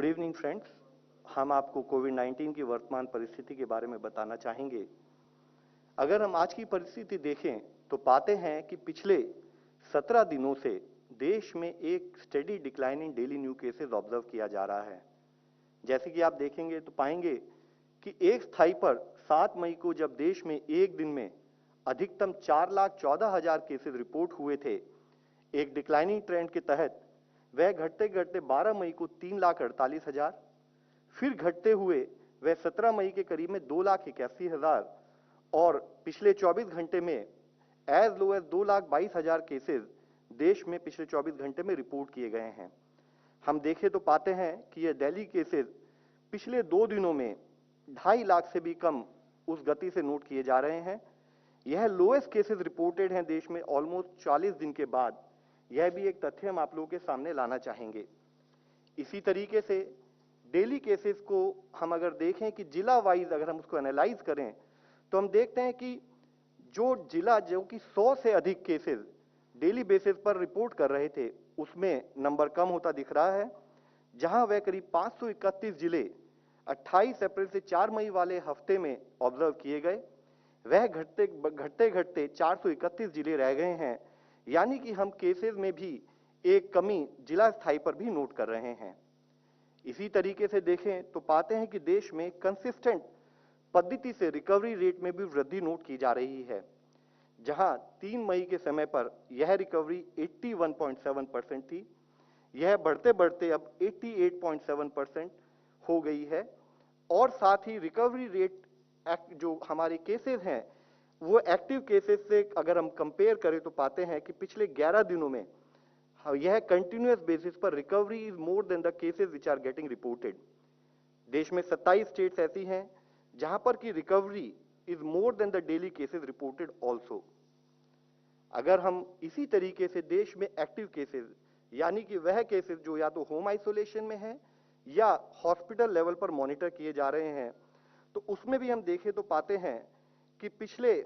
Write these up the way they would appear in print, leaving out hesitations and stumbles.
Evening friends, हम आपको कोविड-19 की वर्तमान परिस्थिति के बारे में बताना चाहेंगे। अगर हम आज की परिस्थिति देखें तो पाते हैं कि पिछले 17 दिनों से देश में एक steady decline in daily new cases observe किया जा रहा है। जैसे कि आप देखेंगे तो पाएंगे कि एक स्थाई पर 7 मई को जब देश में एक दिन में अधिकतम 4,14,000 केसेस रिपोर्ट हुए थे, एक डिक्लाइनिंग ट्रेंड के तहत वह घटते घटते 12 मई को 3,48,000, फिर घटते हुए वह 17 मई के करीब में 2,81,000 और पिछले 24 घंटे में एज लो एज 2,22,000 केसेस देश में पिछले 24 घंटे में रिपोर्ट किए गए हैं। हम देखें तो पाते हैं कि यह दिल्ली केसेस पिछले 2 दिनों में 2.5 लाख से भी कम उस गति से नोट किए जा रहे हैं। यह लोएस्ट केसेस रिपोर्टेड हैं देश में ऑलमोस्ट 40 दिन के बाद। यह भी एक तथ्य हम आप लोगों के सामने लाना चाहेंगे। इसी तरीके से डेली केसेस को हम अगर देखें कि जिला वाइज अगर हम उसको एनालाइज करें तो हम देखते हैं कि जो जिला जो कि 100 से अधिक केसेस डेली बेसिस पर रिपोर्ट कर रहे थे, उसमें नंबर कम होता दिख रहा है। जहां वह करीब 531 जिले 28 अप्रैल से 4 मई वाले हफ्ते में ऑब्जर्व किए गए, वह घटते घटते 431 जिले रह गए हैं। यानी कि हम केसेस में भी एक कमी जिला स्थाई पर भी नोट कर रहे हैं। इसी तरीके से देखें तो पाते हैं कि देश में कंसिस्टेंट पद्धति से रिकवरी रेट में भी वृद्धि नोट की जा रही है। जहां 3 मई के समय पर यह रिकवरी 81.7% थी, यह बढ़ते बढ़ते अब 88.7% हो गई है। और साथ ही रिकवरी रेट जो हमारे केसेस हैं वो एक्टिव केसेस से अगर हम कंपेयर करें तो पाते हैं कि पिछले 11 दिनों में यह कंटिन्यूअस बेसिस पर recovery is more than the cases which are getting reported. देश में 27 स्टेट्स ऐसी हैं जहां पर की recovery is more than the daily cases reported also. अगर हम इसी तरीके से देश में एक्टिव केसेस यानी कि वह केसेस जो या तो होम आइसोलेशन में है या हॉस्पिटल लेवल पर मॉनिटर किए जा रहे हैं, तो उसमें भी हम देखें तो पाते हैं कि पिछले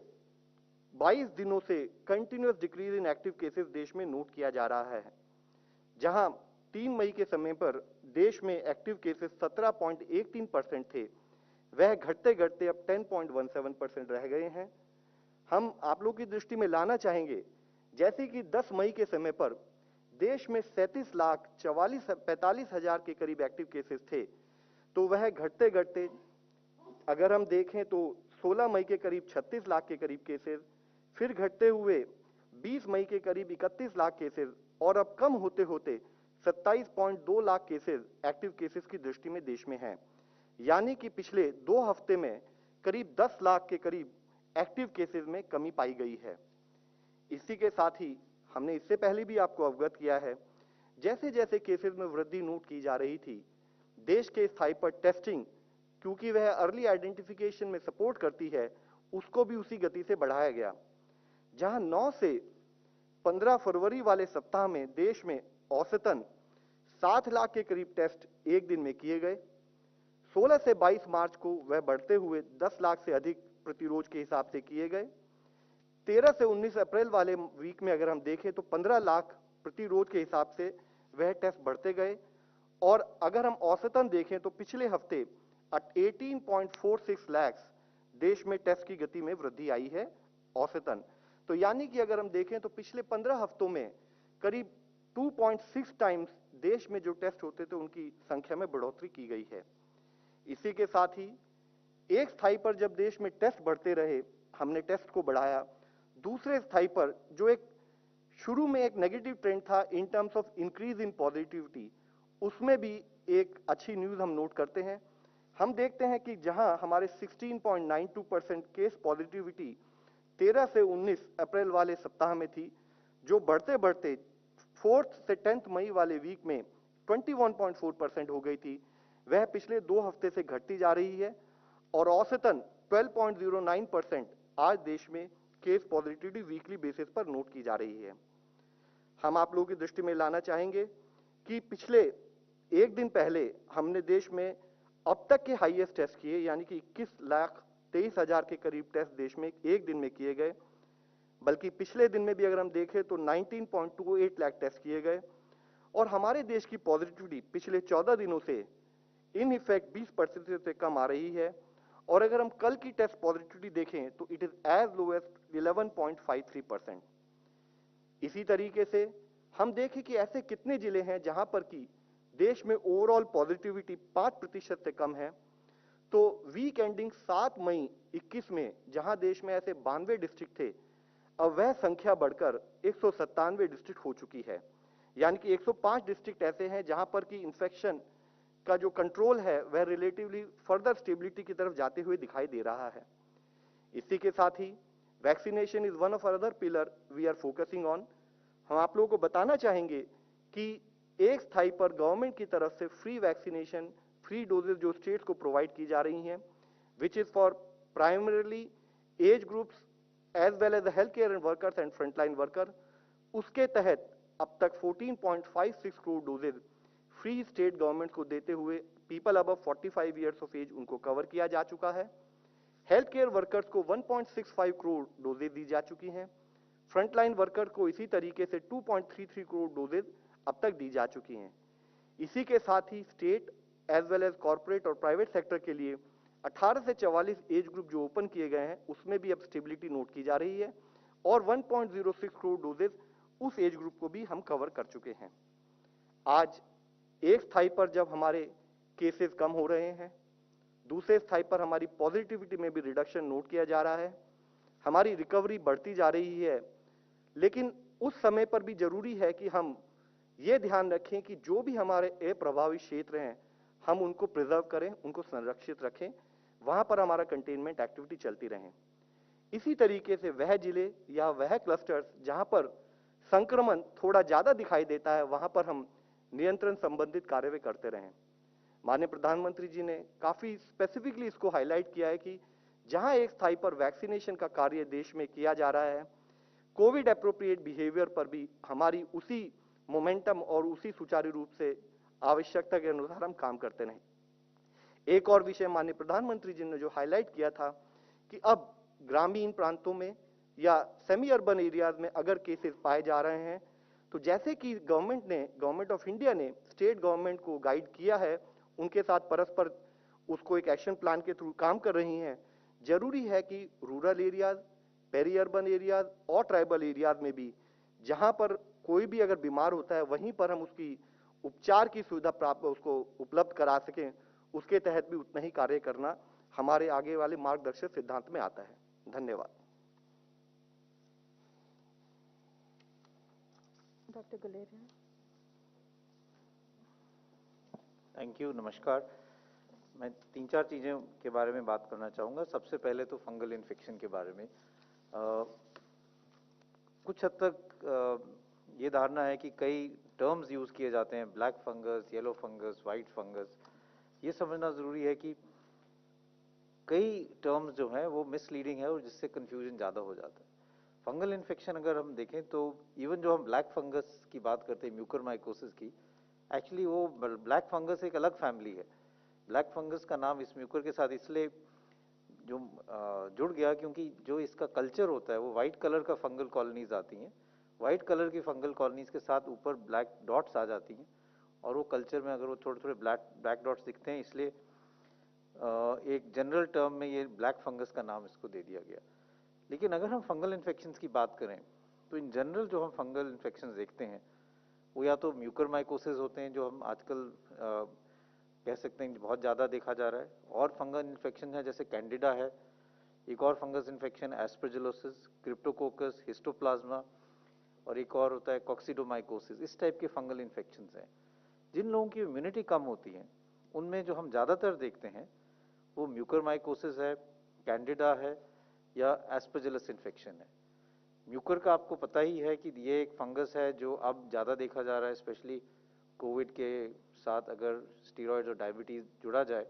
22 दिनों से continuous decrease in active cases देश में नोट किया जा रहा है। जहां 3 मई के समय पर देश में एक्टिव केसेस 17.13% थे, वह घटते घटते अब 10.17% रह गए हैं। हम आप लोग की दृष्टि में लाना चाहेंगे जैसे कि 10 मई के समय पर देश में 37,45,000 के करीब एक्टिव केसेस थे, तो वह घटते घटते अगर हम देखें तो 16 मई के करीब 36 लाख के करीब केसेस, फिर घटते हुए 20 मई के करीब 31 लाख केसेस और अब कम होते होते 27.2 लाख केसेस एक्टिव केसेस की दृष्टि में देश में हैं। यानी कि पिछले 2 हफ्ते में करीब 10 लाख के करीब एक्टिव केसेस में कमी पाई गई है। इसी के साथ ही हमने इससे पहले भी आपको अवगत किया है, जैसे जैसे केसेस में वृद्धि नोट की जा रही थी, देश के स्थाई पर टेस्टिंग क्योंकि वह अर्ली आइडेंटिफिकेशन में सपोर्ट करती है, उसको भी उसी गति से बढ़ाया गया। जहां 9 से 15 फरवरी वाले सप्ताह में देश में औसतन 7 लाख के करीब टेस्ट एक दिन में किए गए। 16 से 22 मार्च को वह बढ़ते हुए 10 लाख से अधिक प्रतिरोज के हिसाब से किए गए। 13 से 19 अप्रैल वाले वीक में अगर हम देखें तो 15 लाख प्रतिरोज के हिसाब से वह टेस्ट बढ़ते गए। और अगर हम औसतन देखें तो पिछले हफ्ते 18.46 लाख देश में टेस्ट की गति में वृद्धि आई है औसतन। तो यानी कि अगर हम देखें तो पिछले 15 हफ्तों में करीब 2.6 टाइम्स देश में जो टेस्ट होते थे उनकी संख्या में बढ़ोतरी की गई है। इसी के साथ ही एक स्थाई पर जब देश में टेस्ट बढ़ते रहे, हमने टेस्ट को बढ़ाया। दूसरे स्थाई पर जो एक शुरू में एक नेगेटिव ट्रेंड था इन terms of increase in positivity, उसमें भी एक अच्छी न्यूज हम नोट करते हैं। हम देखते हैं कि जहां हमारे 16.92% केस पॉजिटिविटी 13 से 19 अप्रैल वाले सप्ताह में थी, जो बढ़ते बढ़ते 4 से 10 मई वाले वीक में 21.4% हो गई थी, वह पिछले 2 हफ्ते से घटती जा रही है और औसतन 12.09% आज देश में केस पॉजिटिविटी वीकली बेसिस पर नोट की जा रही है। हम आप लोगों की दृष्टि में लाना चाहेंगे कि पिछले एक दिन पहले हमने देश में अब तक के हाईएस्ट टेस्ट किए, यानी कि 21,23,000 के करीब टेस्ट देश में एक दिन में किए गए। बल्कि पिछले दिन में भी अगर हम देखें तो 19.28 लाख टेस्ट किए गए और हमारे देश की पॉजिटिविटी पिछले 14 दिनों से इन इफेक्ट 20% से कम आ रही है। और अगर हम कल की टेस्ट पॉजिटिविटी देखें तो it is as low as 11.53%। इसी तरीके से हम देखें कि ऐसे कितने जिले हैं जहां पर कि देश में ओवरऑल पॉजिटिविटी 5% से कम है। तो वीक एंडिंग 7 मई 21 में जहां देश में ऐसे 92 डिस्ट्रिक्ट थे, अब वह संख्या बढ़कर 197 डिस्ट्रिक्ट हो चुकी है। यानी कि 105 डिस्ट्रिक्ट ऐसे हैं जहां पर कि इन्फेक्शन का जो कंट्रोल है वह रिलेटिवली फर्दर स्टेबिलिटी की तरफ जाते हुए दिखाई दे रहा है। इसी के साथ ही vaccination is one of other pillar we are focusing on. हम आप लोगों को बताना चाहेंगे कि एक स्थाई पर गवर्नमेंट की तरफ से फ्री वैक्सीनेशन, फ्री डोजेज जो स्टेट्स को प्रोवाइड की जा रही हैं, which is for primarily age groups as well as the health care workers and frontline worker. उसके तहत अब तक 14.56 crore doses free state government को देते हुए people above 45 years of age उनको कवर किया जा चुका है। हेल्थ केयर वर्कर्स को 1.65 करोड़ डोजेज दी जा चुकी हैं। फ्रंटलाइन वर्कर को इसी तरीके से 2.33 करोड़ डोजेज अब तक दी जा चुकी हैं। इसी के साथ ही state as well as corporate और प्राइवेट सेक्टर के लिए 18 से 44 एज ग्रुप जो ओपन किए गए हैं उसमें भी अब स्टेबिलिटी नोट की जा रही है और 1.06 करोड़ डोजेज उस एज ग्रुप को भी हम कवर कर चुके हैं। आज एक स्थाई पर जब हमारे केसेस कम हो रहे हैं, दूसरे स्थाई पर हमारी पॉजिटिविटी में भी रिडक्शन नोट किया जा रहा है, हमारी रिकवरी बढ़ती जा रही है, लेकिन उस समय पर भी जरूरी है कि हम ये ध्यान रखें कि जो भी हमारे अप्रभावित क्षेत्र हैं हम उनको प्रिजर्व करें, उनको संरक्षित रखें, वहां पर हमारा कंटेनमेंट एक्टिविटी चलती रहे। इसी तरीके से वह जिले या वह क्लस्टर्स जहां पर संक्रमण थोड़ा ज्यादा दिखाई देता है वहां पर हम नियंत्रण संबंधित कार्य करते रहें। माननीय प्रधानमंत्री जी ने काफी स्पेसिफिकली इसको हाईलाइट किया है कि जहां एक स्थाई पर वैक्सीनेशन का कार्य देश में किया जा रहा है, कोविड एप्रोप्रिएट बिहेवियर पर भी हमारी उसी मोमेंटम और उसी सुचारू रूप से आवश्यकता के अनुसार हम काम करते रहें। एक और विषय माननीय प्रधानमंत्री जी ने जो हाईलाइट किया था कि अब ग्रामीण प्रांतों में या सेमी अर्बन एरियाज में अगर केसेस पाए जा रहे हैं तो जैसे कि गवर्नमेंट ऑफ इंडिया ने स्टेट गवर्नमेंट को गाइड किया है, उनके साथ परस्पर उसको एक एक्शन प्लान के थ्रू काम कर रही हैं। जरूरी है कि rural areas, peri urban areas और ट्राइबल एरियाज में भी जहां पर कोई भी अगर बीमार होता है वहीं पर हम उसकी उपचार की सुविधा प्राप्त उसको उपलब्ध करा सकें, उसके तहत भी उतना ही कार्य करना हमारे आगे वाले मार्गदर्शक सिद्धांत में आता है। धन्यवाद। डॉक्टर गुलेरिया। थैंक यू, नमस्कार। मैं 3-4 चीज़ों के बारे में बात करना चाहूँगा। सबसे पहले तो फंगल इन्फेक्शन के बारे में कुछ हद तक ये धारणा है कि कई टर्म्स यूज़ किए जाते हैं, black fungus, yellow fungus, white fungus. ये समझना ज़रूरी है कि कई टर्म्स जो हैं वो मिसलीडिंग है और जिससे कन्फ्यूजन ज़्यादा हो जाता है। फंगल इन्फेक्शन अगर हम देखें तो इवन जो हम ब्लैक फंगस की बात करते हैं, म्यूकरमाइकोसिस की, एक्चुअली वो ब्लैक फंगस एक अलग फैमिली है। ब्लैक फंगस का नाम इस म्यूकर के साथ इसलिए जो जुड़ गया क्योंकि जो इसका कल्चर होता है वो वाइट कलर का फंगल कॉलोनीज आती हैं। वाइट कलर की फंगल कॉलोनीज के साथ ऊपर ब्लैक डॉट्स आ जाती हैं और वो कल्चर में अगर वो थोड़े थोड़े ब्लैक डॉट्स दिखते हैं, इसलिए एक जनरल टर्म में ये ब्लैक फंगस का नाम इसको दे दिया गया। लेकिन अगर हम फंगल इन्फेक्शंस की बात करें तो इन जनरल जो हम फंगल इन्फेक्शंस देखते हैं वो या तो म्यूकरमाइकोसिस होते हैं, जो हम आजकल कह सकते हैं बहुत ज़्यादा देखा जा रहा है, और फंगल इन्फेक्शन है जैसे कैंडिडा है, एक और fungus infection aspergillosis, Cryptococcus, histoplasma, और एक और होता है कॉक्सिडोमाइकोसिस। इस टाइप के फंगल इन्फेक्शंस हैं। जिन लोगों की इम्यूनिटी कम होती है उनमें जो हम ज़्यादातर देखते हैं वो म्यूकरमाइकोसिस है, कैंडिडा है या एस्परजिलस इन्फेक्शन है। म्यूकर का आपको पता ही है कि ये एक फंगस है जो अब ज़्यादा देखा जा रहा है, स्पेशली कोविड के साथ अगर स्टीरॉयड और डायबिटीज़ जुड़ा जाए।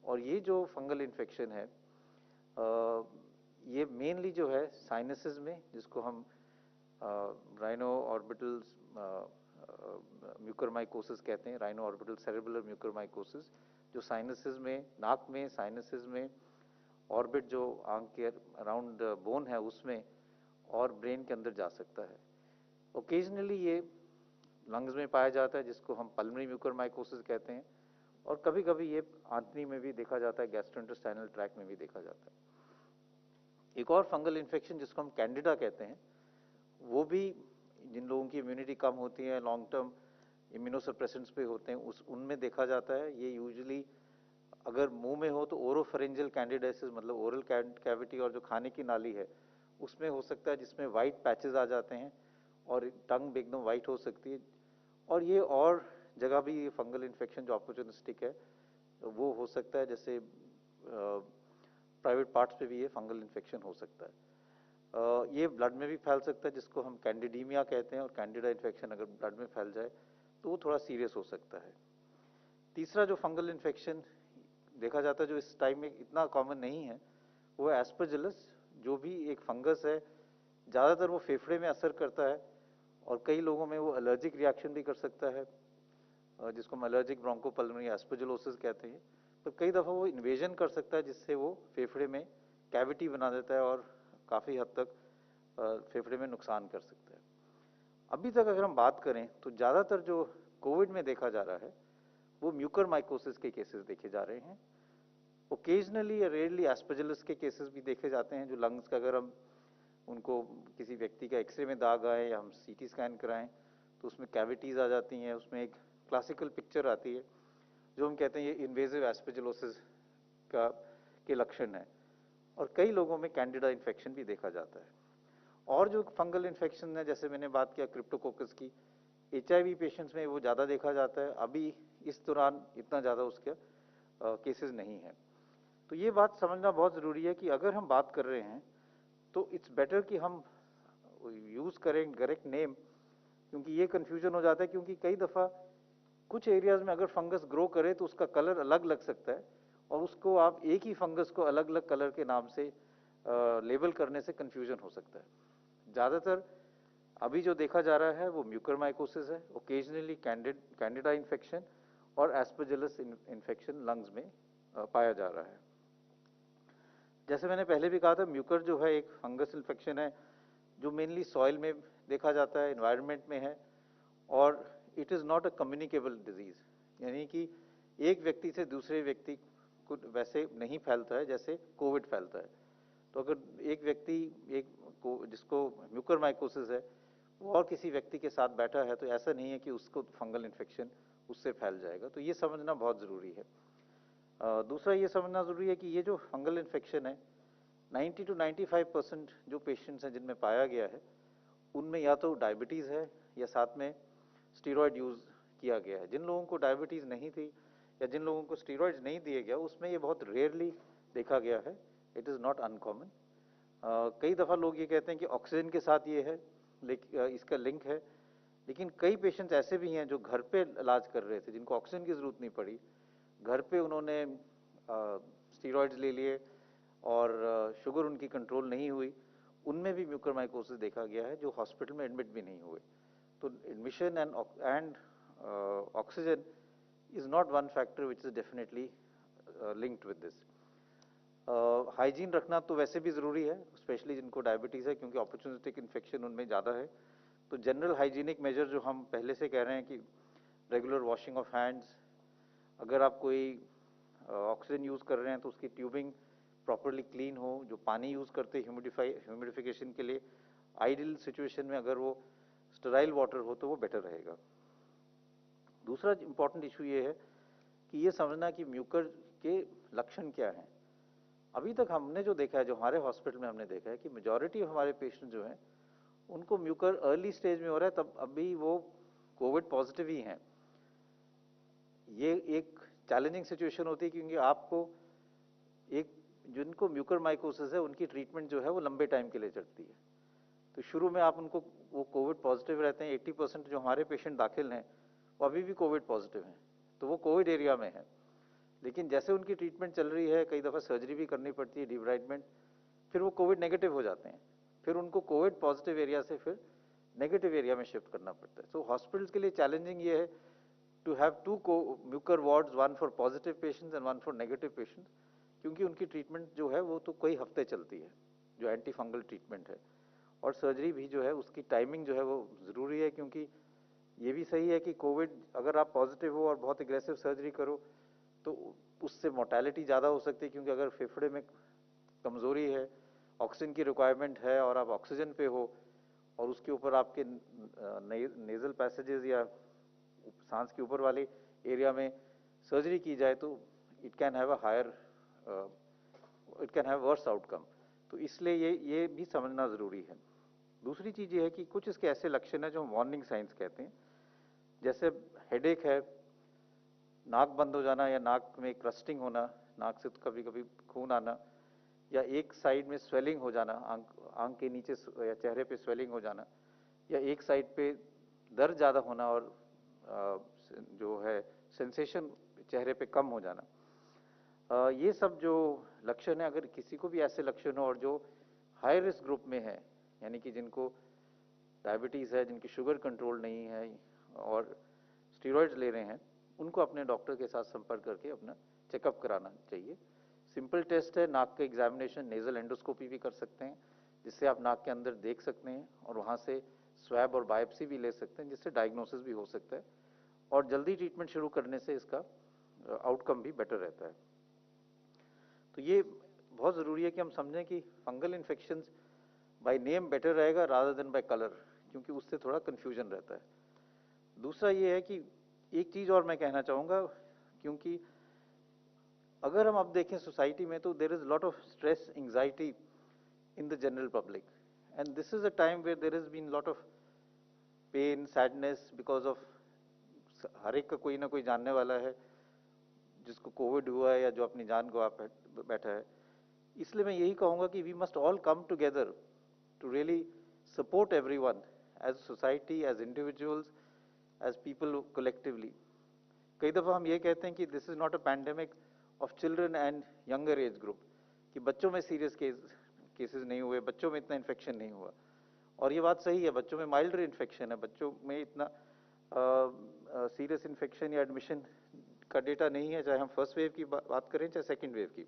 और ये जो फंगल इन्फेक्शन है ये मेनली जो है साइनसेस में, जिसको हम राइनो ऑर्बिटल म्यूकरमाइकोसिस कहते हैं, राइनो ऑर्बिटल सेरेब्रल म्यूकरमाइकोसिस, जो साइनसेस में, नाक में, साइनसेस में, ऑर्बिट जो आंख के अराउंड बोन है उसमें और ब्रेन के अंदर जा सकता है। ओकेजनली ये लंग्स में पाया जाता है जिसको हम पल्मोनरी म्यूकरमाइकोसिस कहते हैं, और कभी कभी ये आंतनी में भी देखा जाता है, गैस्ट्रोइंटेस्टाइनल ट्रैक्ट में भी देखा जाता है। एक और फंगल इन्फेक्शन जिसको हम कैंडिडा कहते हैं, वो भी जिन लोगों की इम्यूनिटी कम होती है, लॉन्ग टर्म इम्यूनोसप्रेसेंट्स पे होते हैं, उनमें देखा जाता है। ये यूजुअली अगर मुंह में हो तो ओरोफेरेंजियल कैंडिडाइसिस, मतलब ओरल कैविटी और जो खाने की नाली है उसमें हो सकता है, जिसमें वाइट पैचेस आ जाते हैं और टंग एकदम वाइट हो सकती है। और ये और जगह भी ये फंगल इन्फेक्शन जो अपॉर्चुनिस्टिक है वो हो सकता है, जैसे प्राइवेट पार्ट्स पे भी ये फंगल इन्फेक्शन हो सकता है। ये ब्लड में भी फैल सकता है, जिसको हम कैंडिडीमिया कहते हैं, और कैंडिडा इन्फेक्शन अगर ब्लड में फैल जाए तो वो थोड़ा सीरियस हो सकता है। तीसरा जो फंगल इन्फेक्शन देखा जाता है, जो इस टाइम में इतना कॉमन नहीं है, वो है एस्परजिलस, जो भी एक फंगस है। ज़्यादातर वो फेफड़े में असर करता है और कई लोगों में वो एलर्जिक रिएक्शन भी कर सकता है, जिसको हम एलर्जिक ब्रोंकोपल्मोनरी एस्परजिलोसिस कहते हैं। पर कई दफ़ा वो इन्वेजन कर सकता है, जिससे वो फेफड़े में कैविटी बना देता है और काफ़ी हद तक फेफड़े में नुकसान कर सकता है। अभी तक अगर हम बात करें तो ज़्यादातर जो कोविड में देखा जा रहा है वो म्यूकरमाइकोसिस के केसेस देखे जा रहे हैं। ओकेजनली या रेयरली एस्परजिलस के केसेस भी देखे जाते हैं, जो लंग्स का अगर हम उनको किसी व्यक्ति का एक्सरे में दाग आए या हम सीटी स्कैन कराएं तो उसमें कैविटीज़ आ जाती हैं, उसमें एक क्लासिकल पिक्चर आती है जो हम कहते हैं ये इन्वेजिव एस्परजिलोसिस का के लक्षण है। और कई लोगों में कैंडिडा इन्फेक्शन भी देखा जाता है। और जो फंगल इन्फेक्शन है, जैसे मैंने बात किया क्रिप्टोकोकस की, HIV पेशेंट्स में वो ज़्यादा देखा जाता है। अभी इस दौरान इतना ज़्यादा उसके केसेस नहीं है। तो ये बात समझना बहुत ज़रूरी है कि अगर हम बात कर रहे हैं तो इट्स बेटर कि हम यूज़ करें करेक्ट नेम, क्योंकि ये कन्फ्यूजन हो जाता है। क्योंकि कई दफ़ा कुछ एरियाज़ में अगर फंगस ग्रो करे तो उसका कलर अलग लग सकता है और उसको आप एक ही फंगस को अलग अलग कलर के नाम से लेबल करने से कन्फ्यूजन हो सकता है। ज़्यादातर अभी जो देखा जा रहा है वो म्यूकरमाइकोसिस है, ओकेजनली कैंडिडा इन्फेक्शन और एस्परजिलस इन्फेक्शन लंग्स में पाया जा रहा है। जैसे मैंने पहले भी कहा था, म्यूकर जो है एक फंगस इन्फेक्शन है जो मेनली सॉइल में देखा जाता है, एनवायरनमेंट में है, और it is not a communicable disease, यानी कि एक व्यक्ति से दूसरे व्यक्ति को वैसे नहीं फैलता है जैसे कोविड फैलता है। तो अगर एक व्यक्ति जिसको म्यूकरमाइकोसिस है वो और किसी व्यक्ति के साथ बैठा है तो ऐसा नहीं है कि उसको फंगल इन्फेक्शन उससे फैल जाएगा। तो ये समझना बहुत ज़रूरी है। दूसरा ये समझना ज़रूरी है कि ये जो फंगल इन्फेक्शन है 90 to 95% जो पेशेंट्स हैं जिनमें पाया गया है उनमें या तो डायबिटीज़ है या साथ में स्टीरॉयड यूज़ किया गया है। जिन लोगों को डायबिटीज़ नहीं थी या जिन लोगों को स्टीरॉयड्स नहीं दिए गया उसमें ये बहुत रेयरली देखा गया है, इट इज़ नॉट अनकॉमन। कई दफ़ा लोग ये कहते हैं कि ऑक्सीजन के साथ ये है, लेकिन इसका लिंक है, लेकिन कई पेशेंट्स ऐसे भी हैं जो घर पे इलाज कर रहे थे जिनको ऑक्सीजन की ज़रूरत नहीं पड़ी, घर पे उन्होंने स्टीरॉयड्स ले लिए और शुगर उनकी कंट्रोल नहीं हुई, उनमें भी म्यूकरमाइकोसिस देखा गया है, जो हॉस्पिटल में एडमिट भी नहीं हुए। तो admission and oxygen is not one factor which is definitely linked with this. Hygiene रखना तो वैसे भी ज़रूरी है, स्पेशली जिनको डायबिटीज़ है, क्योंकि अपॉर्चुनिस्टिक इन्फेक्शन उनमें ज़्यादा है। तो जनरल हाइजीनिक मेजर जो हम पहले से कह रहे हैं कि रेगुलर वॉशिंग ऑफ हैंड्स, अगर आप कोई ऑक्सीजन यूज़ कर रहे हैं तो उसकी ट्यूबिंग प्रॉपरली क्लीन हो, जो पानी यूज़ करते हैं ह्यूमिडिफिकेशन के लिए, आइडियल सिचुएशन में अगर वो स्टेराइल वाटर हो तो वो बेटर रहेगा। दूसरा इंपॉर्टेंट इशू ये है कि ये समझना कि म्यूकर के लक्षण क्या हैं। अभी तक हमने जो देखा है, जो हमारे हॉस्पिटल में हमने देखा है कि मेजॉरिटी ऑफ हमारे पेशेंट जो हैं उनको म्यूकर अर्ली स्टेज में हो रहा है, तब अभी वो कोविड पॉजिटिव ही हैं। ये एक चैलेंजिंग सिचुएशन होती है क्योंकि आपको एक जिनको म्यूकरमाइकोसिस है उनकी ट्रीटमेंट जो है वो लंबे टाइम के लिए चलती है। तो शुरू में आप उनको वो कोविड पॉजिटिव रहते हैं। 80% जो हमारे पेशेंट दाखिल हैं वो अभी भी कोविड पॉजिटिव हैं, तो वो कोविड एरिया में है। लेकिन जैसे उनकी ट्रीटमेंट चल रही है, कई दफ़ा सर्जरी भी करनी पड़ती है, डिब्राइडमेंट, फिर वो कोविड नेगेटिव हो जाते हैं, फिर उनको कोविड पॉजिटिव एरिया से फिर नेगेटिव एरिया में शिफ्ट करना पड़ता है। तो हॉस्पिटल्स के लिए चैलेंजिंग ये है to have two mucor wards, one for positive patients and one for negative patients, क्योंकि उनकी ट्रीटमेंट जो है वो तो कई हफ्ते चलती है, जो एंटी फंगल ट्रीटमेंट है। और सर्जरी भी जो है उसकी टाइमिंग जो है वो ज़रूरी है, क्योंकि ये भी सही है कि कोविड अगर आप पॉजिटिव हो और बहुत एग्रेसिव सर्जरी करो तो उससे मोर्टेलिटी ज़्यादा हो सकती है, क्योंकि अगर फेफड़े में कमज़ोरी है, ऑक्सीजन की रिक्वायरमेंट है और आप ऑक्सीजन पे हो और उसके ऊपर आपके नेजल पैसेजेस या सांस के ऊपर वाले एरिया में सर्जरी की जाए तो it can have worse outcome. तो इसलिए ये भी समझना ज़रूरी है। दूसरी चीज़ ये है कि कुछ इसके ऐसे लक्षण हैं जो हम वार्निंग साइंस कहते हैं, जैसे हेडेक है, नाक बंद हो जाना या नाक में क्रस्टिंग होना, नाक से कभी कभी खून आना, या एक साइड में स्वेलिंग हो जाना, आंख के नीचे या चेहरे पे स्वेलिंग हो जाना, या एक साइड पे दर्द ज़्यादा होना और जो है सेंसेशन चेहरे पे कम हो जाना। ये सब जो लक्षण है, अगर किसी को भी ऐसे लक्षण हो और जो हाई रिस्क ग्रुप में है, यानी कि जिनको डायबिटीज़ है, जिनकी शुगर कंट्रोल नहीं है और स्टीरॉयड्स ले रहे हैं, उनको अपने डॉक्टर के साथ संपर्क करके अपना चेकअप कराना चाहिए। सिंपल टेस्ट है, नाक का एग्जामिनेशन, नेजल एंडोस्कोपी भी कर सकते हैं, जिससे आप नाक के अंदर देख सकते हैं और वहाँ से स्वैब और बायोप्सी भी ले सकते हैं, जिससे डायग्नोसिस भी हो सकता है और जल्दी ट्रीटमेंट शुरू करने से इसका आउटकम भी बेटर रहता है। तो ये बहुत ज़रूरी है कि हम समझें कि fungal infections by name better रहेगा रादर देन बाय कलर, क्योंकि उससे थोड़ा कन्फ्यूजन रहता है। दूसरा ये है कि एक चीज़ और मैं कहना चाहूँगा, क्योंकि अगर हम अब देखें सोसाइटी में तो there is lot of stress, anxiety in the general public, and this is a time where there is been lot of pain, sadness because of हर एक का कोई ना कोई जानने वाला है जिसको कोविड हुआ है या जो अपनी जान गवा बैठा है। इसलिए मैं यही कहूँगा कि we must all come together to really support everyone as society, as individuals, as people collectively. कई दफ़ा हम ये कहते हैं कि this is not a pandemic of children and younger age group, कि बच्चों में सीरियस केसेस नहीं हुए, बच्चों में इतना इन्फेक्शन नहीं हुआ, और ये बात सही है, बच्चों में माइल्डर इन्फेक्शन है, बच्चों में इतना सीरियस इन्फेक्शन या एडमिशन का डेटा नहीं है, चाहे हम फर्स्ट वेव की बात करें चाहे सेकेंड वेव की।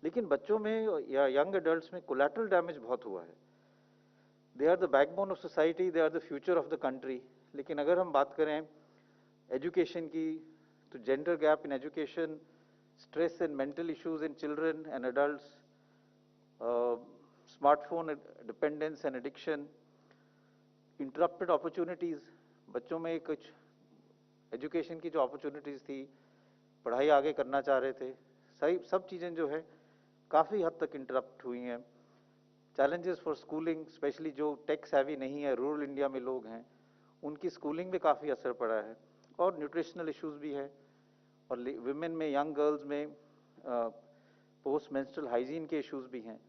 लेकिन बच्चों में या यंग एडल्ट्स में कोलैटरल डैमेज बहुत हुआ है। They are the backbone of society, they are the future of the country. लेकिन अगर हम बात करें एजुकेशन की, तो gender gap in education, stress and mental issues in children and adults, smartphone dependence and addiction, interrupted opportunities, बच्चों में कुछ एजुकेशन की जो अपॉर्चुनिटीज़ थी, पढ़ाई आगे करना चाह रहे थे, सही सब चीज़ें जो है काफ़ी हद तक इंटरप्ट हुई हैं। चैलेंजेस फॉर स्कूलिंग, स्पेशली जो टेक सेवी नहीं है, रूरल इंडिया में लोग हैं, उनकी स्कूलिंग में काफ़ी असर पड़ा है, और न्यूट्रिशनल इश्यूज भी है, और विमेन में, यंग गर्ल्स में पोस्ट मेंस्ट्रुअल हाइजीन के इश्यूज भी हैं।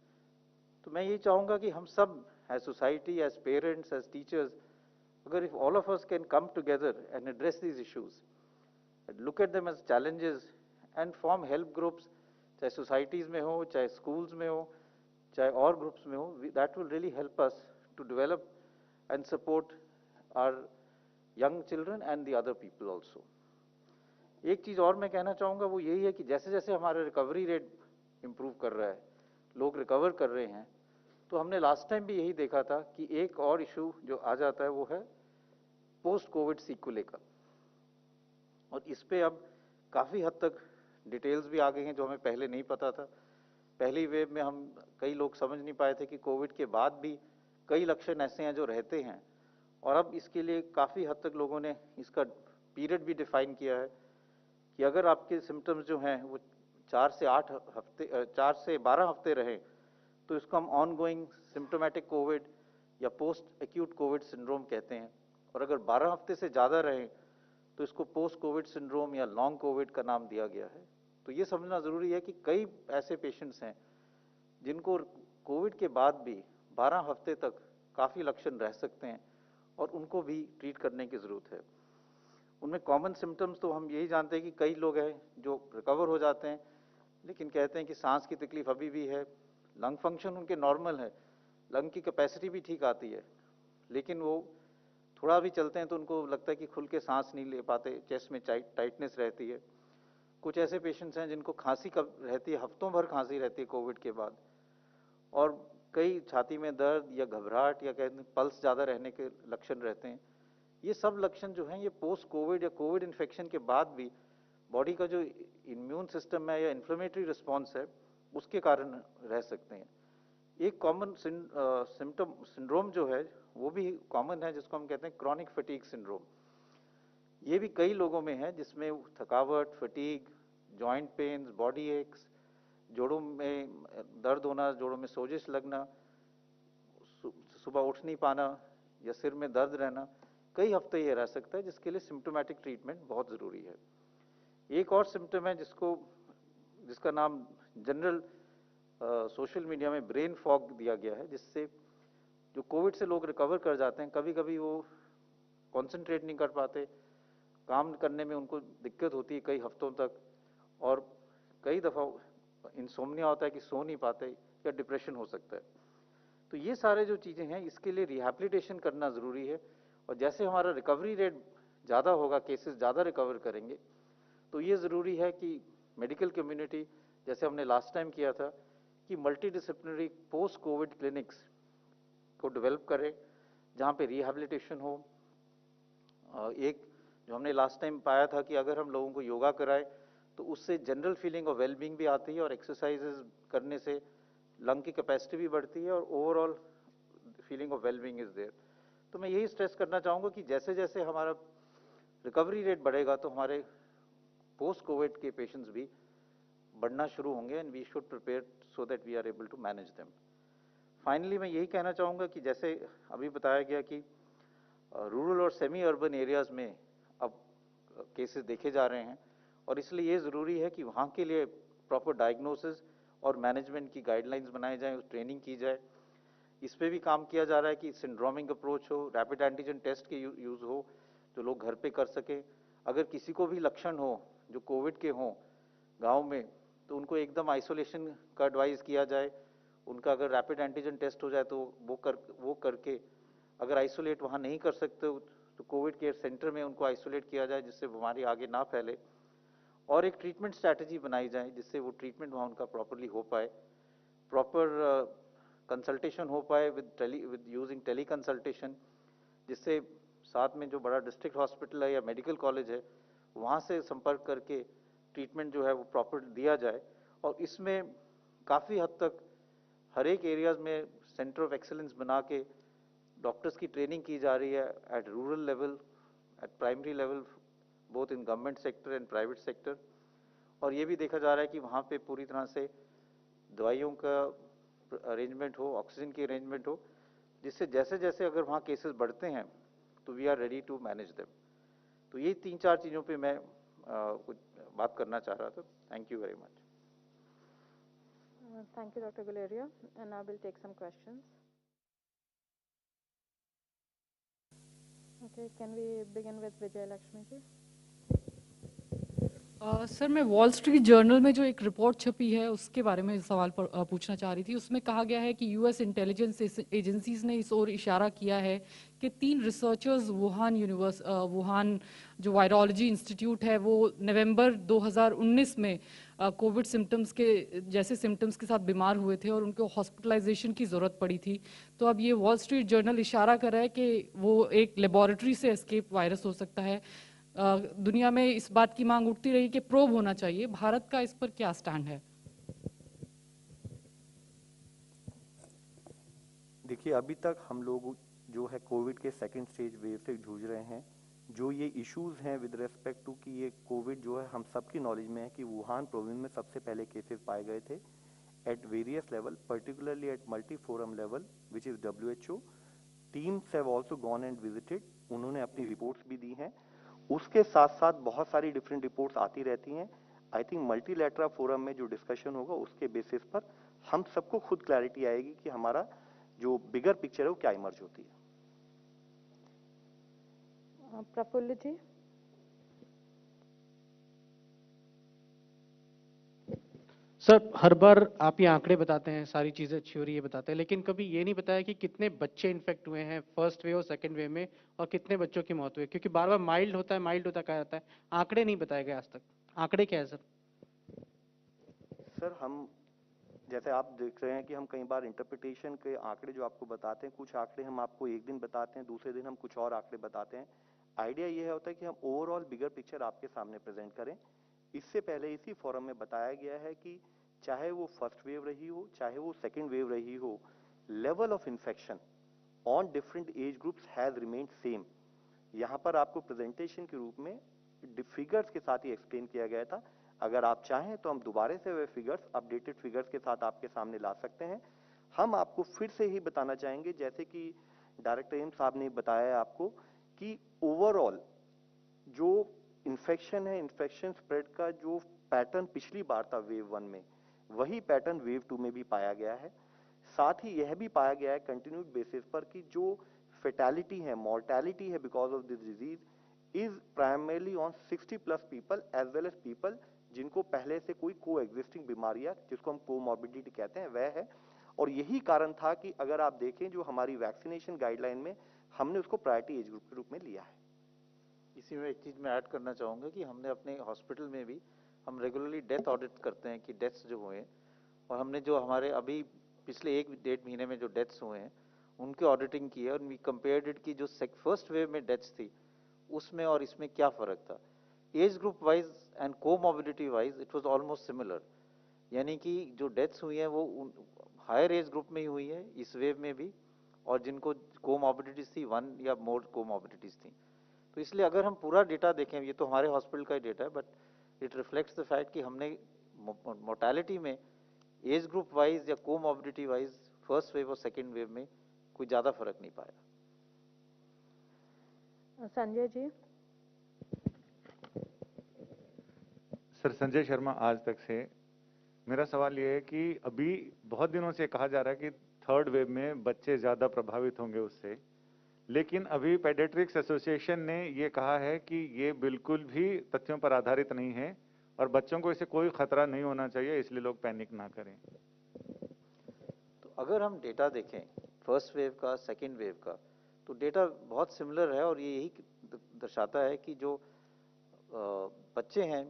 तो मैं ये चाहूँगा कि हम सब as society, as parents, as teachers, अगर if all of us can come together and address these issues and look at them as challenges and form help groups, चाहे societies में हो, चाहे schools में हो, चाहे और groups में हो, that will really help us to develop and support our young children and the other people also. एक चीज़ और मैं कहना चाहूँगा वो यही है कि जैसे जैसे हमारा रिकवरी रेट इम्प्रूव कर रहा है, लोग रिकवर कर रहे हैं, तो हमने लास्ट टाइम भी यही देखा था कि एक और इशू जो आ जाता है वो है पोस्ट कोविड सीक्वले का, और इस पे अब काफ़ी हद तक डिटेल्स भी आ गई हैं जो हमें पहले नहीं पता था। पहली वेव में हम कई लोग समझ नहीं पाए थे कि कोविड के बाद भी कई लक्षण ऐसे हैं जो रहते हैं, और अब इसके लिए काफ़ी हद तक लोगों ने इसका पीरियड भी डिफाइन किया है कि अगर आपके सिम्टम्स जो हैं वो 4 से 12 हफ्ते रहें तो इसको हम ऑनगोइंग सिम्टोमेटिक कोविड या पोस्ट एक्यूट कोविड सिंड्रोम कहते हैं, और अगर 12 हफ्ते से ज़्यादा रहें तो इसको पोस्ट कोविड सिंड्रोम या लॉन्ग कोविड का नाम दिया गया है। तो ये समझना ज़रूरी है कि कई ऐसे पेशेंट्स हैं जिनको कोविड के बाद भी 12 हफ्ते तक काफ़ी लक्षण रह सकते हैं, और उनको भी ट्रीट करने की ज़रूरत है। उनमें कॉमन सिम्टम्स तो हम यही जानते हैं कि कई लोग हैं जो रिकवर हो जाते हैं, लेकिन कहते हैं कि सांस की तकलीफ अभी भी है, लंग फंक्शन उनके नॉर्मल है, लंग की कैपेसिटी भी ठीक आती है, लेकिन वो थोड़ा भी चलते हैं तो उनको लगता है कि खुल के सांस नहीं ले पाते, चेस्ट में टाइटनेस रहती है। कुछ ऐसे पेशेंट्स हैं जिनको खांसी कब रहती है, हफ्तों भर खांसी रहती है कोविड के बाद, और कई छाती में दर्द या घबराहट या कहते हैं पल्स ज़्यादा रहने के लक्षण रहते हैं। ये सब लक्षण जो हैं ये पोस्ट कोविड या कोविड इन्फेक्शन के बाद भी बॉडी का जो इम्यून सिस्टम है या इन्फ्लेमेटरी रिस्पॉन्स है उसके कारण रह सकते हैं। एक कॉमन सिम्टम सिंड्रोम जो है वो भी कॉमन है, जिसको हम कहते हैं क्रॉनिक फटीग सिंड्रोम। ये भी कई लोगों में है, जिसमें थकावट, fatigue, joint pains, body aches, जोड़ों में दर्द होना, जोड़ों में सोजिश लगना, सुबह उठ नहीं पाना या सिर में दर्द रहना, कई हफ्ते ये रह सकता है, जिसके लिए सिम्टोमेटिक ट्रीटमेंट बहुत ज़रूरी है। एक और सिम्टम है जिसका नाम जनरल सोशल मीडिया में ब्रेन फॉग दिया गया है, जिससे जो कोविड से लोग रिकवर कर जाते हैं, कभी कभी वो कंसंट्रेट नहीं कर पाते, काम करने में उनको दिक्कत होती है कई हफ्तों तक, और कई दफ़ा इंसोम्निया होता है कि सो नहीं पाते, या डिप्रेशन हो सकता है। तो ये सारे जो चीज़ें हैं, इसके लिए रिहैबिलिटेशन करना ज़रूरी है। और जैसे हमारा रिकवरी रेट ज़्यादा होगा, केसेस ज़्यादा रिकवर करेंगे, तो ये ज़रूरी है कि मेडिकल कम्युनिटी, जैसे हमने लास्ट टाइम किया था, कि multi disciplinary post Covid clinics को डेवलप करें, जहाँ पे रिहैबिलिटेशन हो। एक जो हमने लास्ट टाइम पाया था कि अगर हम लोगों को योगा कराए तो उससे जनरल फीलिंग ऑफ वेलबींग भी आती है, और एक्सरसाइजेज करने से लंग की कैपेसिटी भी बढ़ती है, और overall feeling of wellbeing is there. तो मैं यही स्ट्रेस करना चाहूँगा कि जैसे जैसे हमारा रिकवरी रेट बढ़ेगा, तो हमारे पोस्ट कोविड के पेशेंट्स भी बढ़ना शुरू होंगे, and we should prepare so that we are able to manage them. Finally मैं यही कहना चाहूँगा कि जैसे अभी बताया गया कि रूरल और सेमी अर्बन एरियाज़ में अब केसेस देखे जा रहे हैं, और इसलिए ये ज़रूरी है कि वहाँ के लिए प्रॉपर डायग्नोसिस और मैनेजमेंट की गाइडलाइंस बनाए जाएँ, उस ट्रेनिंग की जाए। इस पे भी काम किया जा रहा है कि सिंड्रोमिक अप्रोच हो, रैपिड एंटीजन टेस्ट के यूज़ हो, जो लोग घर पे कर सकें। अगर किसी को भी लक्षण हो जो कोविड के हों गांव में, तो उनको एकदम आइसोलेशन का एडवाइस किया जाए। उनका अगर रैपिड एंटीजन टेस्ट हो जाए तो वो करके, अगर आइसोलेट वहाँ नहीं कर सकते तो कोविड केयर सेंटर में उनको आइसोलेट किया जाए, जिससे बीमारी आगे ना फैले, और एक ट्रीटमेंट स्ट्रैटेजी बनाई जाए जिससे वो ट्रीटमेंट वहाँ उनका प्रॉपरली हो पाए, प्रॉपर कंसल्टेशन हो पाए विद यूजिंग टेली कंसल्टेशन, जिससे साथ में जो बड़ा डिस्ट्रिक्ट हॉस्पिटल है या मेडिकल कॉलेज है, वहाँ से संपर्क करके ट्रीटमेंट जो है वो प्रॉपर दिया जाए। और इसमें काफ़ी हद तक हर एक एरियाज में सेंटर ऑफ एक्सेलेंस बना के डॉक्टर्स की ट्रेनिंग की जा रही है, at rural level, at primary level, both in government sector and private sector. और ये भी देखा जा रहा है कि वहाँ पे पूरी तरह से दवाइयों का अरेंजमेंट हो, ऑक्सीजन की अरेंजमेंट हो, जिससे जैसे जैसे अगर वहाँ केसेस बढ़ते हैं तो we are ready to manage them. तो ये 3-4 चीज़ों पे मैं कुछ बात करना चाह रहा था। Thank you very much. Thank you, Dr. Guleria, and now we'll take some questions. Okay, can we begin with Vijay Lakshmi ji? Sir मैं वॉल स्ट्रीट जर्नल में जो एक रिपोर्ट छपी है उसके बारे में सवाल पूछना चाह रही थी। उसमें कहा गया है कि यूएस इंटेलिजेंस एजेंसीज ने इस ओर इशारा किया है कि 3 रिसर्चर्स वुहान जो वायरोलॉजी इंस्टीट्यूट है वो नवंबर 2019 में कोविड सिम्टम्स के जैसे सिम्टम्स के साथ बीमार हुए थे और उनको हॉस्पिटलाइजेशन की ज़रूरत पड़ी थी। तो अब ये वॉल स्ट्रीट जर्नल इशारा कर रहा है कि वो एक लेबॉरेटरी से एस्केप वायरस हो सकता है। दुनिया में इस बात की मांग उठती रही कि प्रोब होना चाहिए। भारत का इस पर क्या स्टैंड है? देखिए, अभी तक हम लोग जो है कोविड के सेकंड स्टेज वेव से जूझ रहे हैं। जो ये इश्यूज हैं विद रेस्पेक्ट टू कि ये कोविड जो है हम सबकी नॉलेज में है कि वुहान प्रोविंस में सबसे पहले केसेस पाए गए थे at various level, particularly at multi forum level which is WHO। Teams have also gone and visited, उन्होंने अपनी रिपोर्ट्स भी दी हैं। उसके साथ साथ बहुत सारी डिफरेंट रिपोर्ट्स आती रहती हैं। आई थिंक मल्टीलैटरल फोरम में जो डिस्कशन होगा उसके बेसिस पर हम सबको खुद क्लैरिटी आएगी कि हमारा जो बिगर पिक्चर है वो क्या इमर्ज होती है। प्रफुल्ल जी। सर, हर बार आप ये आंकड़े बताते हैं, सारी चीजें अच्छी हो रही है बताते हैं, लेकिन कभी ये नहीं बताया कि कितने बच्चे इन्फेक्ट हुए हैं फर्स्ट वेव और सेकंड वेव में, और कितने बच्चों की मौत हुई है। क्योंकि बार बार माइल्ड होता है, माइल्ड होता कहा जाता है, आंकड़े नहीं बताए गए आज तक। आंकड़े क्या है सर? सर, हम जैसे आप देख रहे हैं कि हम कई बार इंटरप्रिटेशन के आंकड़े जो आपको बताते हैं, कुछ आंकड़े हम आपको एक दिन बताते हैं, दूसरे दिन हम कुछ और आंकड़े बताते हैं। आइडिया ये होता है कि हम ओवरऑल बिगर पिक्चर आपके सामने प्रेजेंट करें। इससे पहले इसी फोरम में बताया गया है कि चाहे वो फर्स्ट वेव रही हो, चाहे वो सेकेंड वेव रही हो, level of infection on different age groups has remained same. यहां पर आपको प्रेजेंटेशन के रूप में फिगर्स के साथ ही एक्सप्लेन किया गया था। अगर आप चाहें तो हम दोबारा से वे फिगर्स अपडेटेड फिगर्स के साथ आपके सामने ला सकते हैं। हम आपको फिर से ही बताना चाहेंगे, जैसे कि डायरेक्टर एम्स साहब ने बताया आपको, कि ओवरऑल जो इन्फेक्शन है, इन्फेक्शन स्प्रेड का जो पैटर्न पिछली बार था वेव 1 में, वही पैटर्न वेव 2 में भी पाया गया है। साथ ही यह भी पाया गया है कंटिन्यूड बेसिस पर कि जो फेटालिटी है, मॉर्टेलिटी है because of this disease is primarily on 60+ people as well as people जिनको पहले से कोई को एग्जिस्टिंग बीमारियां, जिसको हम कोमॉर्बिडिटी कहते हैं, वह है। और यही कारण था कि अगर आप देखें जो हमारी वैक्सीनेशन गाइडलाइन में हमने उसको प्रायोरिटी एज ग्रुप के रूप में लिया है। इसी में एक चीज मैं ऐड करना चाहूंगा कि हमने अपने हॉस्पिटल में भी हम रेगुलरली डेथ ऑडिट करते हैं कि डेथ्स जो हुए हैं, और हमने जो हमारे अभी पिछले 1-1.5 महीने में जो डेथ्स हुए हैं उनकी ऑडिटिंग की है, और वी कंपेयर्ड इट की जो फर्स्ट वेव में डेथ्स थी उसमें और इसमें क्या फर्क था। Age group wise and comorbidity wise it was almost similar, यानी कि जो डेथ्स हुई हैं वो हायर एज ग्रुप में ही हुई है इस वेव में भी, और जिनको कोमॉर्बिडिटीज थी 1 या मोर कोमॉर्बिडिटीज थी। तो इसलिए अगर हम पूरा डेटा देखें, ये तो हमारे हॉस्पिटल का ही डेटा है, but it reflects the fact कि हमने मोर्टेलिटी में एज ग्रुप वाइज या कोमॉर्बिडिटी वाइज फर्स्ट वेव और सेकेंड वेव में कोई ज्यादा फर्क नहीं पाया। संजय जी। सर, संजय शर्मा आज तक से। मेरा सवाल ये है कि अभी बहुत दिनों से कहा जा रहा है कि थर्ड वेव में बच्चे ज्यादा प्रभावित होंगे उससे, लेकिन अभी पेडियाट्रिक्स एसोसिएशन ने ये कहा है कि ये बिल्कुल भी तथ्यों पर आधारित नहीं है और बच्चों को इससे कोई खतरा नहीं होना चाहिए, इसलिए लोग पैनिक ना करें। तो अगर हम डेटा देखें फर्स्ट वेव का, सेकेंड वेव का, तो डेटा बहुत सिमिलर है, और ये यही दर्शाता है कि जो बच्चे हैं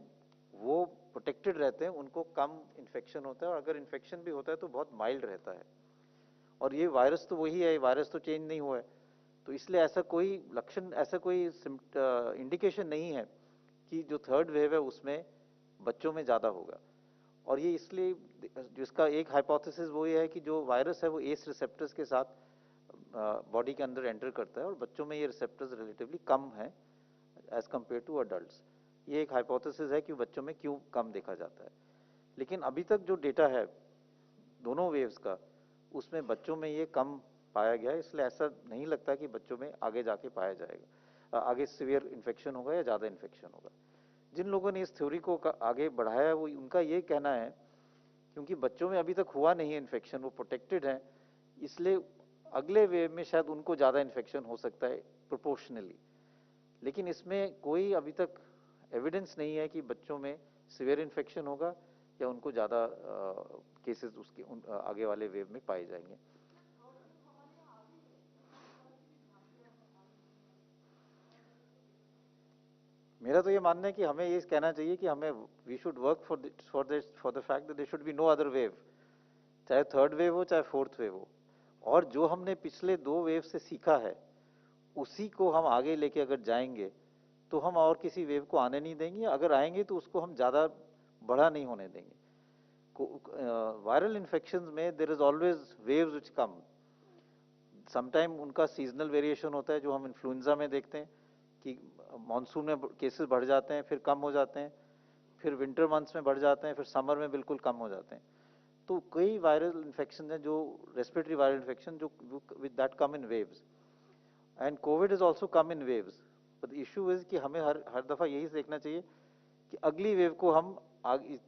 वो प्रोटेक्टेड रहते हैं, उनको कम इन्फेक्शन होता है, और अगर इन्फेक्शन भी होता है तो बहुत माइल्ड रहता है। और ये वायरस तो वही है, वायरस तो चेंज नहीं हुआ है, तो इसलिए ऐसा कोई लक्षण, ऐसा कोई इंडिकेशन नहीं है कि जो थर्ड वेव है उसमें बच्चों में ज़्यादा होगा। और ये इसलिए, जिसका एक हाइपोथेसिस वो ये है कि जो वायरस है वो एस रिसेप्टर्स के साथ बॉडी के अंदर एंटर करता है, और बच्चों में ये रिसेप्टर्स रिलेटिवली कम है एज कम्पेयर टू अडल्ट्स। ये एक हाइपोथेसिस है कि बच्चों में क्यों कम देखा जाता है। लेकिन अभी तक जो डेटा है दोनों वेव्स का, उसमें बच्चों में ये कम पाया गया है, इसलिए ऐसा नहीं लगता कि बच्चों में आगे जाके पाया जाएगा, आगे सीवियर इन्फेक्शन होगा या ज़्यादा इन्फेक्शन होगा। जिन लोगों ने इस थ्योरी को आगे बढ़ाया है वो, उनका ये कहना है क्योंकि बच्चों में अभी तक हुआ नहीं है इन्फेक्शन, वो प्रोटेक्टेड हैं, इसलिए अगले वेव में शायद उनको ज़्यादा इन्फेक्शन हो सकता है प्रोपोर्शनली। लेकिन इसमें कोई अभी तक एविडेंस नहीं है कि बच्चों में सीवियर इन्फेक्शन होगा या उनको ज़्यादा केसेस उसके आगे वाले वेव में पाए जाएंगे। मेरा तो ये मानना है कि हमें ये कहना चाहिए कि हमें we should work for the fact that there should be no other wave, चाहे थर्ड वेव हो चाहे फोर्थ वेव हो। और जो हमने पिछले 2 वेव से सीखा है उसी को हम आगे लेके अगर जाएंगे तो हम और किसी वेव को आने नहीं देंगे, अगर आएंगे तो उसको हम ज़्यादा बड़ा नहीं होने देंगे। वायरल इन्फेक्शंस में there is always waves which come, sometime उनका सीजनल वेरिएशन होता है, जो हम इन्फ्लुएंजा में देखते हैं कि मानसून में केसेस बढ़ जाते हैं फिर कम हो जाते हैं, फिर विंटर मंथ्स में बढ़ जाते हैं, फिर समर में बिल्कुल कम हो जाते हैं। तो कई वायरल इन्फेक्शन हैं जो रेस्पिरेटरी वायरल इन्फेक्शन जो with that come in waves, and Covid is also come in waves. But the issue is कि हमें हर दफ़ा यही देखना चाहिए कि अगली वेव को हम आगे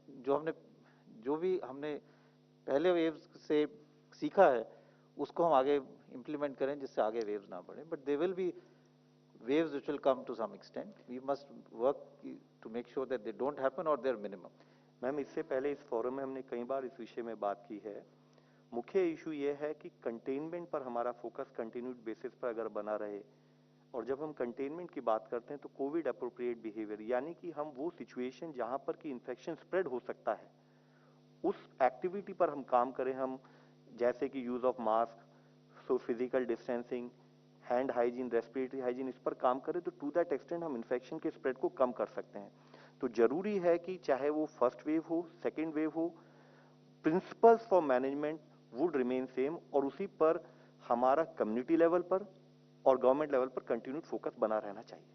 जो भी हमने पहले वेव से सीखा है उसको हम आगे इम्प्लीमेंट करें, जिससे आगे वेव्स ना बढ़े। But they will be waves which will come to some extent. We must work to make sure that they don't happen or they're minimum. Ma'am, इससे पहले इस फोरम में हमने कई बार इस विषय में बात की है। मुख्य इशू ये है कि कंटेनमेंट पर हमारा फोकस कंटिन्यूड बेसिस पर अगर बना रहे, और जब हम कंटेनमेंट की बात करते हैं तो कोविड अप्रोप्रिएट बिहेवियर, यानी कि हम वो सिचुएशन जहां पर कि इन्फेक्शन स्प्रेड हो सकता है उस एक्टिविटी पर हम काम करें। हम जैसे कि use of mask, so physical distancing, hand hygiene, respiratory hygiene, इस पर काम करें तो टू दैट एक्सटेंट हम इन्फेक्शन के स्प्रेड को कम कर सकते हैं। तो जरूरी है कि चाहे वो फर्स्ट वेव हो, सेकेंड वेव हो, principles for management would remain same, और उसी पर हमारा कम्युनिटी लेवल पर और गवर्नमेंट लेवल पर कंटिन्यूड फोकस बना रहना चाहिए।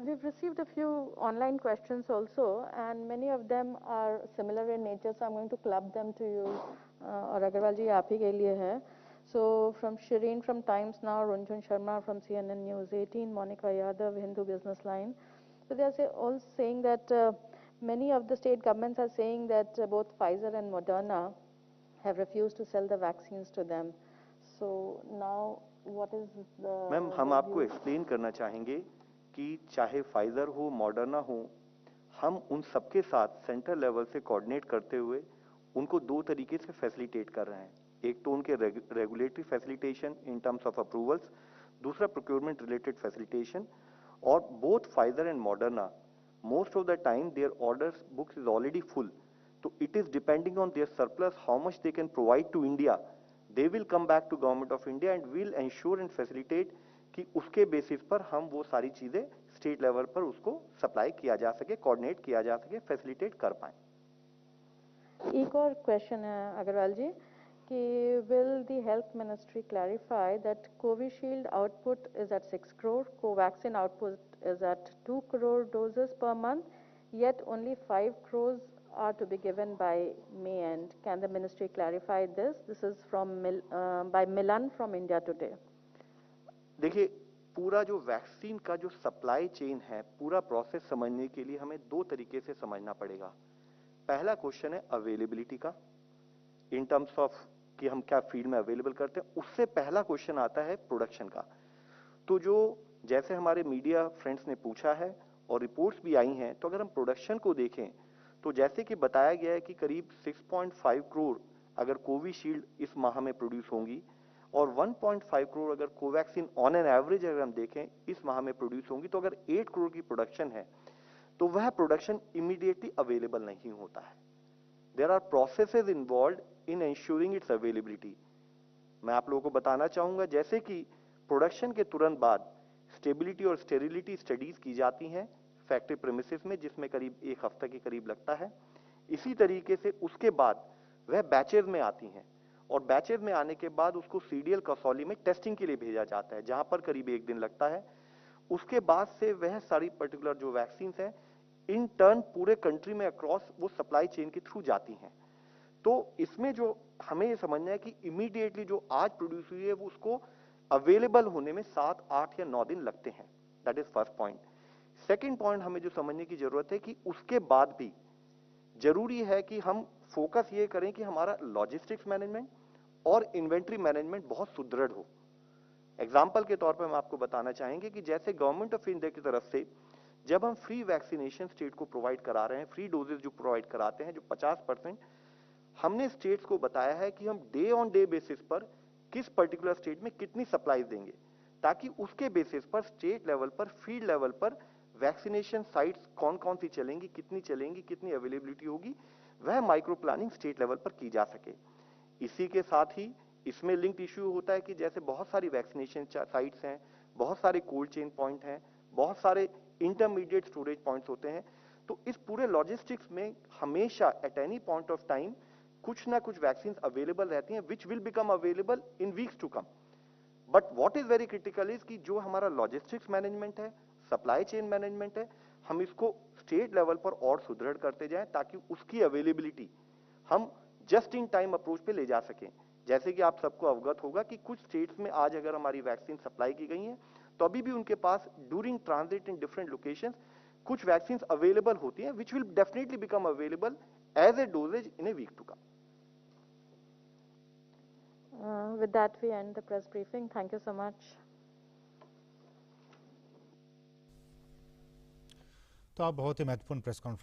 We've received a few online questions also, and many of them are similar in nature, so I'm going to club them to you. और अग्रवाल जी आप ही के लिए है. So from Shireen from Times Now, Runjhun Sharma from CNN News 18, Monica Yadav, Hindu Business Line. So they are all saying that many of the state governments are saying that both Pfizer and Moderna have refused to sell the vaccines to them. So now what is the... ma'am हम आपको explain करना चाहेंगे कि चाहे Pfizer हो, Moderna हो, हम उन सबके साथ सेंट्रल लेवल से कोऑर्डिनेट करते हुए उनको दो तरीके से फैसिलिटेट कर रहे हैं। एक तो उनके regulatory facilitation in terms of approvals, दूसरा प्रोक्योरमेंट रिलेटेड फैसिलिटेशन। और both Pfizer and Moderna most of the time their orders books is already full, तो it is depending on their surplus how much they can provide to India. They will come back to government of India and will ensure and facilitate कि उसके basis पर हम वो सारी चीजें state level पर उसको सप्लाई किया जा सके, कोऑर्डिनेट किया जा सके, फैसिलिटेट कर पाए। एक और क्वेश्चन है अग्रवाल जी कि will the health ministry clarify that Covishield output is at 6 crore, Covaxin output is at 2 crore doses per month, yet only 5 crores are to be given by May end. Can the ministry clarify this? This is from by Milan from India Today. देखिए, पूरा जो vaccine का जो supply chain है, पूरा process समझने के लिए हमें दो तरीके से समझना पड़ेगा। पहला क्वेश्चन है अवेलेबिलिटी का, इन टर्म्स ऑफ कि हम क्या फील्ड में अवेलेबल करते हैं। उससे पहला क्वेश्चन आता है प्रोडक्शन का। तो जो जैसे हमारे मीडिया फ्रेंड्स ने पूछा है और रिपोर्ट्स भी आई हैं, तो अगर हम प्रोडक्शन को देखें तो जैसे कि बताया गया है कि करीब 6.5 करोड़ अगर कोविशील्ड इस माह में प्रोड्यूस होंगी और 1.5 करोड़ अगर कोवैक्सीन ऑन एन एवरेज अगर हम देखें इस माह में प्रोड्यूस होंगी, तो अगर 8 करोड़ की प्रोडक्शन है तो वह प्रोडक्शन इमीडिएटली अवेलेबल नहीं होता है। There are processes involved in ensuring its availability. मैं आप लोगों को बताना चाहूंगा जैसे कि प्रोडक्शन के तुरंत बाद स्टेबिलिटी और स्टेरिलिटी स्टडीज की जाती हैं फैक्ट्री प्रेमिसेस में, जिसमें करीब 1 हफ्ते के करीब लगता है। इसी तरीके से उसके बाद वह बैचेज में आती हैं और बैचेज में आने के बाद उसको सीडीएल कसौली में टेस्टिंग के लिए भेजा जाता है, जहां पर करीब 1 दिन लगता है। उसके बाद से वह सारी पर्टिकुलर जो वैक्सीन है इन टर्न पूरे कंट्री में अक्रॉस वो सप्लाई चेन के थ्रू जाती हैं। तो इसमें जो हमें ये समझना है कि इमीडिएटली जो आज प्रोड्यूस हुई है वो उसको अवेलेबल होने में 7, 8 या 9 दिन लगते हैं। That is first point. Second point हमें जो समझने की जरूरत है कि उसके बाद भी जरूरी है कि हम फोकस ये करें कि हमारा लॉजिस्टिक्स मैनेजमेंट और इन्वेंट्री मैनेजमेंट बहुत सुदृढ़ हो। एग्जाम्पल के तौर पर हम आपको बताना चाहेंगे कि जैसे गवर्नमेंट ऑफ इंडिया की तरफ से जब हम फ्री वैक्सीनेशन स्टेट को प्रोवाइड करा रहे हैं, फ्री डोजेज जो प्रोवाइड कराते हैं जो 50%, हमने स्टेट्स को बताया है कि हम डे ऑन डे बेसिस पर किस पर्टिकुलर स्टेट में कितनी सप्लाईज देंगे, ताकि उसके बेसिस पर स्टेट लेवल पर, फील्ड लेवल पर वैक्सीनेशन साइट्स कौन कौन सी चलेंगी, कितनी अवेलेबिलिटी होगी, वह माइक्रो प्लानिंग स्टेट लेवल पर की जा सके। इसी के साथ ही इसमें लिंक्ड इश्यू होता है कि जैसे बहुत सारी वैक्सीनेशन साइट्स हैं, बहुत सारे कोल्ड चेन पॉइंट हैं, बहुत सारे इंटरमीडिएट स्टोरेज पॉइंट्स होते हैं। तो इस पूरे लॉजिस्टिक्स में हमेशा at any point of time कुछ ना कुछ वैक्सीन अवेलेबल रहती हैं, which will become available in weeks to come. But what is very critical is कि जो हमारा लॉजिस्टिक्स मैनेजमेंट है, सप्लाई चेन मैनेजमेंट है, हम इसको स्टेट लेवल पर और सुदृढ़ करते जाएं ताकि उसकी अवेलेबिलिटी हम जस्ट इन टाइम अप्रोच पे ले जा सकें। जैसे कि आप सबको अवगत होगा कि कुछ स्टेट्स में आज अगर हमारी वैक्सीन सप्लाई की गई है तो अभी भी उनके पास during transit in different locations कुछ वैक्सीन अवेलेबल होती हैं, which will definitely become available as a doses in a week to come. With that, we end the press briefing. Thank you so much. तो आप बहुत ही महत्वपूर्ण press conference